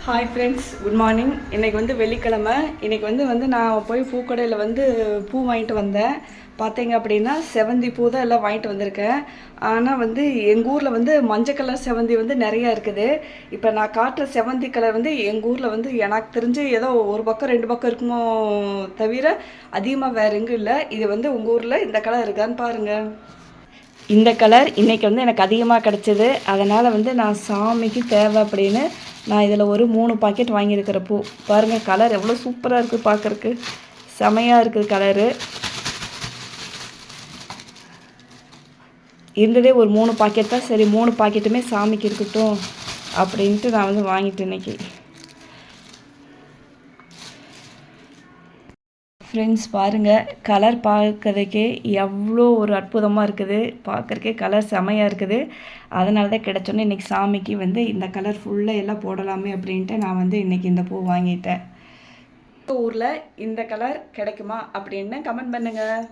Hi friends, good morning. இன்றைக்கி வந்து வெள்ளிக்கிழமை. இன்றைக்கி வந்து நான் போய் பூக்கடையில் வந்து பூ வாங்கிட்டு வந்தேன். பார்த்தீங்க அப்படின்னா செவந்தி பூ தான் எல்லாம் வாங்கிட்டு வந்திருக்கேன். ஆனால் வந்து எங்கள் ஊரில் வந்து மஞ்சள் கலர் செவந்தி வந்து நிறையா இருக்குது. இப்போ நான் காட்டுற செவந்தி கலர் வந்து எங்கள் ஊரில் வந்து எனக்கு தெரிஞ்சு ஏதோ ஒரு பக்கம் 2 பக்கம் இருக்குமோ தவிர அதிகமாக வேறு எங்கும் இல்லை. இது வந்து உங்கள் ஊரில் இந்த கலர் இருக்கான்னு பாருங்கள். இந்த கலர் இன்றைக்கி வந்து எனக்கு அதிகமாக கிடச்சிது. அதனால் வந்து நான் சாமிக்கு தேவை அப்படின்னு நான் இதில் ஒரு 3 பாக்கெட் வாங்கியிருக்கிற பூ. பாருங்கள், கலர் எவ்வளோ சூப்பராக இருக்குது, பார்க்குறக்கு செமையாக இருக்குது கலரு. இருந்ததே ஒரு 3 பாக்கெட் தான். சரி, 3 பாக்கெட்டுமே சாமிக்கு இருக்கட்டும் அப்படின்ட்டு நான் வந்து வாங்கிட்டேன் இன்றைக்கி. ஃப்ரெண்ட்ஸ் பாருங்கள், கலர் பார்க்கறதுக்கே எவ்வளோ ஒரு அற்புதமாக இருக்குது. பார்க்குறக்கே கலர் செமையாக இருக்குது. அதனால தான் கிடச்சோன்னே இன்றைக்கி சாமிக்கு வந்து இந்த கலர் ஃபுல்லாக எல்லாம் போடலாமே அப்படின்ட்டு நான் வந்து இன்றைக்கி இந்த பூ வாங்கிட்டேன். ஊரில் இந்த கலர் கிடைக்குமா அப்படின்னு கமெண்ட் பண்ணுங்கள்.